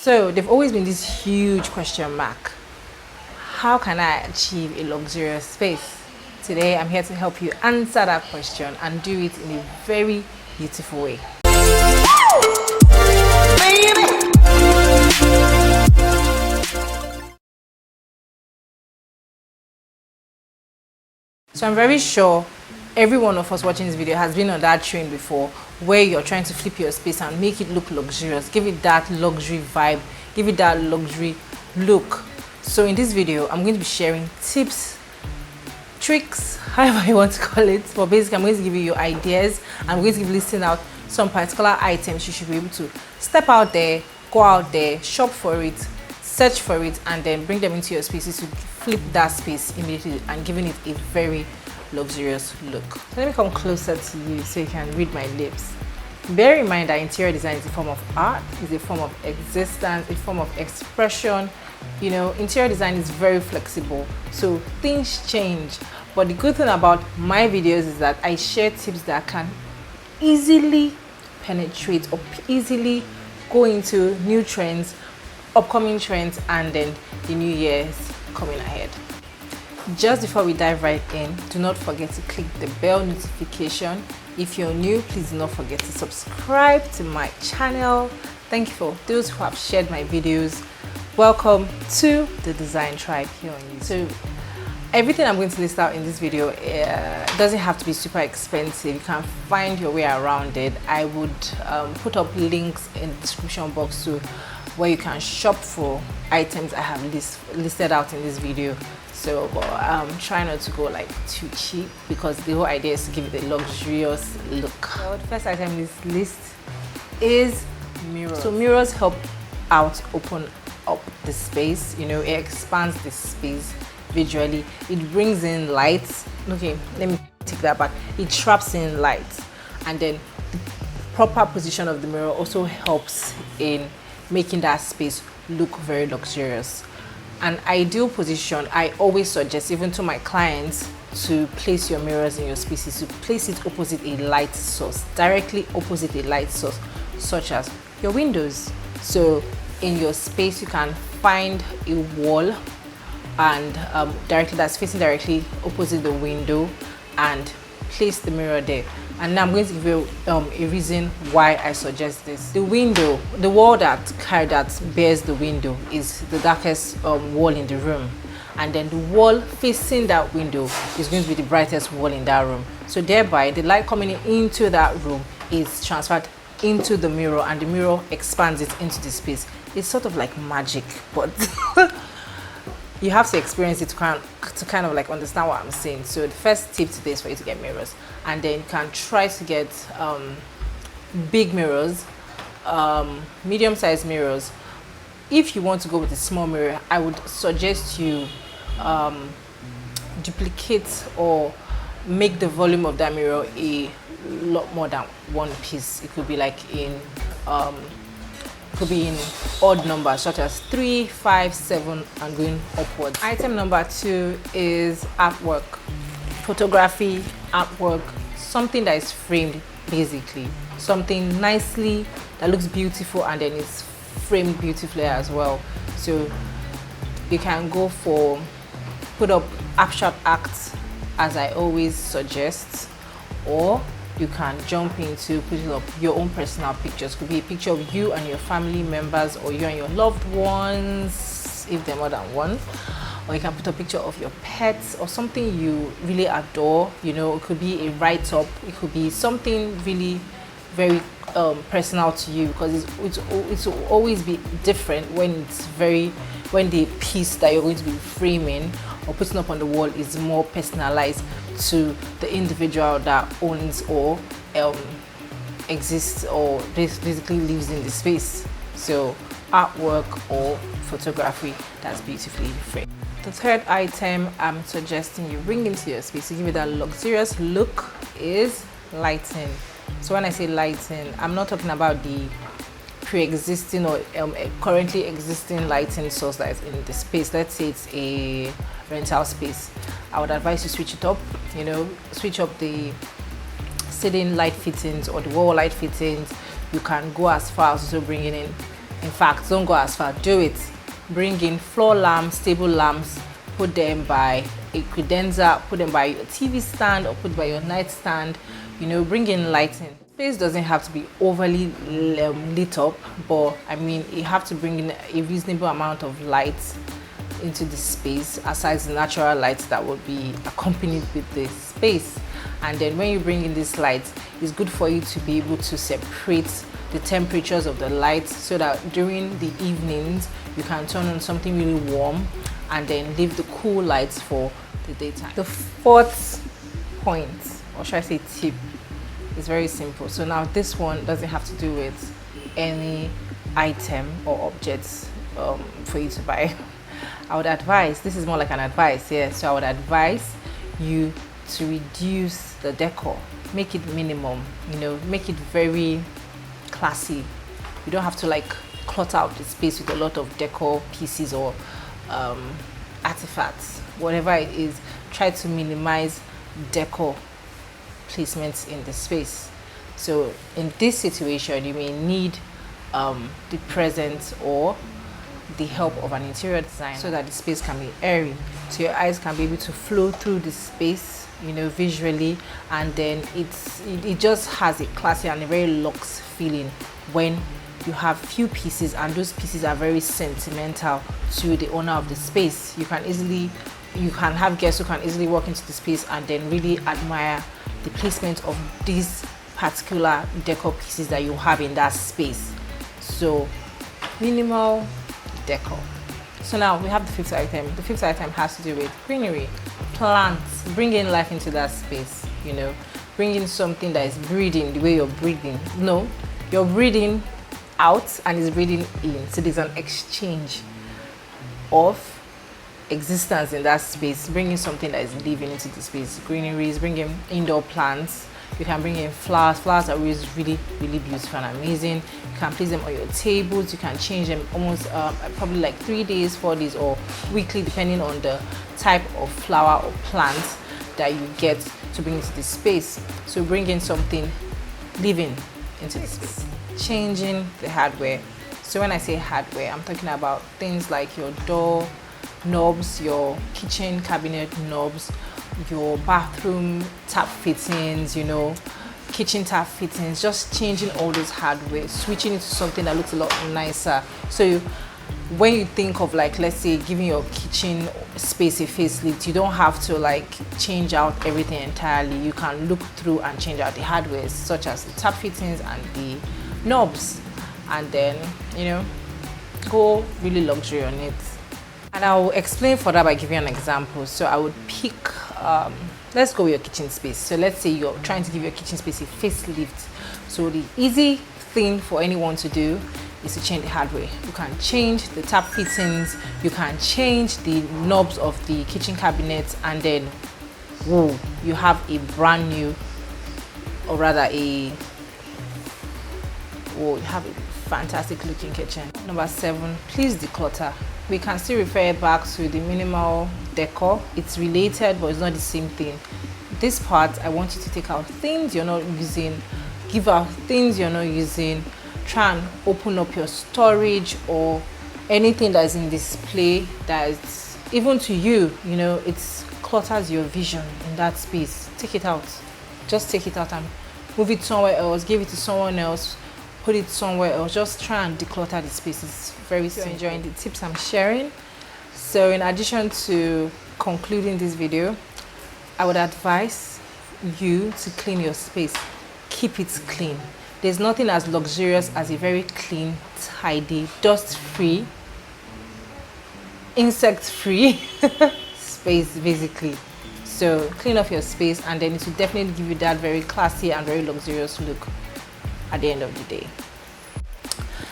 So they've always been this huge question mark. How can I achieve a luxurious space? Today I'm here to help you answer that question and do it in a very beautiful way. So I'm very sure every one of us watching this video has been on that train before, where you're trying to flip your space and make it look luxurious, give it that luxury vibe, give it that luxury look. So in this video, I'm going to be sharing tips, tricks, however you want to call it, but basically I'm going to give you your ideas. I'm going to be listing out some particular items you should be able to step out there, go out there, shop for it, search for it, and then bring them into your spaces to flip that space immediately and giving it a very luxurious look. So let me come closer to you so you can read my lips. Bear in mind that interior design is a form of art, is a form of existence, a form of expression. You know, interior design is very flexible, so things change. But the good thing about my videos is that I share tips that can easily penetrate or easily go into new trends, upcoming trends, and then the new year's coming ahead. Just before we dive right in, do not forget to click the bell notification. If you're new, please do not forget to subscribe to my channel. Thank you for those who have shared my videos. Welcome to the Design Tribe here on YouTube. So everything I'm going to list out in this video doesn't have to be super expensive. You can find your way around it. I would put up links in the description box to where you can shop for items I have listed out in this video. So try not to go like too cheap, because the whole idea is to give it a luxurious look. So the first item in this list is mirrors. So mirrors help out open up the space. You know, it expands the space visually. It brings in lights. Okay, let me take that back. It traps in light, and then the proper position of the mirror also helps in making that space look very luxurious. An ideal position, I always suggest even to my clients, to place your mirrors in your spaces, to place it opposite a light source, directly opposite a light source, such as your windows. So in your space you can find a wall and that's facing directly opposite the window, and place the mirror there. And now I'm going to give you a reason why I suggest this. The window, the wall that bears the window, is the darkest wall in the room, and then the wall facing that window is going to be the brightest wall in that room. So thereby the light coming into that room is transferred into the mirror, and the mirror expands it into the space. It's sort of like magic, but you have to experience it to kind of like understand what I'm saying. So the first tip today is for you to get mirrors, and then you can try to get big mirrors, medium-sized mirrors. If you want to go with a small mirror, I would suggest you duplicate or make the volume of that mirror a lot more than one piece. It could be like in odd numbers, such as 3, 5, 7, and going upwards. Item number 2 is artwork, photography, artwork, something that is framed, basically something nicely that looks beautiful and then is framed beautifully as well. So you can go for put up abstract acts, as I always suggest, or you can jump into putting up your own personal pictures. Could be a picture of you and your family members, or you and your loved ones, if they're more than one. Or you can put a picture of your pets or something you really adore. You know, it could be a write-up, it could be something really very personal to you, because it will always be different when the piece that you're going to be framing or putting up on the wall is more personalized to the individual that owns or exists or basically lives in the space. So artwork or photography that's beautifully framed. The third item I'm suggesting you bring into your space to give it that luxurious look is lighting. So when I say lighting, I'm not talking about the pre-existing or currently existing lighting source that is in the space. Let's say it's a rental space. I would advise you switch it up. You know, switch up the ceiling light fittings or the wall light fittings. You can go as far as also bringing in In fact, don't go as far, do it. Bring in floor lamps, table lamps, put them by a credenza, put them by your TV stand or put by your nightstand. You know, bring in lighting. Space doesn't have to be overly lit up, but I mean, you have to bring in a reasonable amount of light into the space, aside the natural lights that will be accompanied with the space. And then when you bring in these lights, it's good for you to be able to separate the temperatures of the lights so that during the evenings you can turn on something really warm and then leave the cool lights for the daytime. The fourth point, or should I say tip, is very simple. So now this one doesn't have to do with any item or objects for you to buy. I would advise, this is more like an advice, yeah. So I would advise you to reduce the decor, make it minimum, you know, make it very classy. You don't have to like clutter out the space with a lot of decor pieces or artifacts. Whatever it is, try to minimize decor placements in the space. So in this situation, you may need the presence or the help of an interior designer so that the space can be airy, so your eyes can be able to flow through the space, you know, visually, and then it just has a classy and a very luxe feeling when you have few pieces and those pieces are very sentimental to the owner of the space. You can have guests who can easily walk into the space and then really admire the placement of these particular decor pieces that you have in that space. So minimal decor. So now we have the fifth item. The fifth item has to do with greenery, plants. Bring in life into that space, you know, bring in something that is breathing the way you're breathing. No, you're breathing out and it's breathing in, so there's an exchange of existence in that space. Bring in something that is living into the space. Greeneries, bring in indoor plants. You can bring in flowers. Flowers are always really beautiful and amazing. You can place them on your tables. You can change them almost probably like 3 days, 4 days, or weekly, depending on the type of flower or plant that you get to bring into the space. So bring in something living into the space. Changing the hardware. So when I say hardware, I'm talking about things like your door knobs, your kitchen cabinet knobs, your bathroom tap fittings, you know, kitchen tap fittings. Just changing all those hardware, switching it to something that looks a lot nicer. So when you think of, like, let's say giving your kitchen space a facelift, you don't have to like change out everything entirely. You can look through and change out the hardware, such as the tap fittings and the knobs, and then, you know, go really luxury on it. And I'll explain further by giving an example. So I would pick, let's go with your kitchen space. So let's say you're trying to give your kitchen space a facelift. So the easy thing for anyone to do is to change the hardware. You can change the tap fittings, you can change the knobs of the kitchen cabinets, and then whoa, you have a brand new, or rather you have a fantastic looking kitchen. Number 7, please declutter. We can still refer back to the minimal decor. It's related, but it's not the same thing. This part, I want you to take out things you're not using, give out things you're not using, try and open up your storage or anything that's in display that's, even to you, you know, it clutters your vision in that space. Take it out. Just take it out and move it somewhere else, give it to someone else, put it somewhere else. Just try and declutter the space. It's very simple. Enjoying the tips I'm sharing. So in addition to concluding this video, I would advise you to clean your space. Keep it clean. There's nothing as luxurious as a very clean, tidy, dust-free, insect-free space, basically. So clean up your space, and then it will definitely give you that very classy and very luxurious look at the end of the day.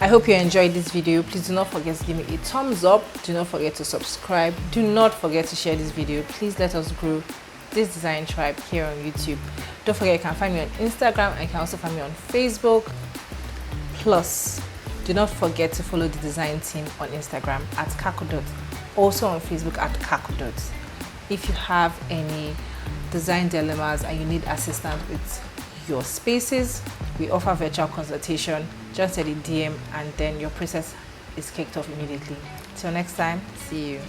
I hope you enjoyed this video. Please do not forget to give me a thumbs up. Do not forget to subscribe. Do not forget to share this video. Please let us grow this design tribe here on YouTube. Don't forget you can find me on Instagram, and you can also find me on Facebook. Plus, do not forget to follow the design team on Instagram at Kakudot, also on Facebook at Kakudot. If you have any design dilemmas and you need assistance with your spaces, we offer virtual consultation. just send a DM, and then your process is kicked off immediately. Till next time, see you.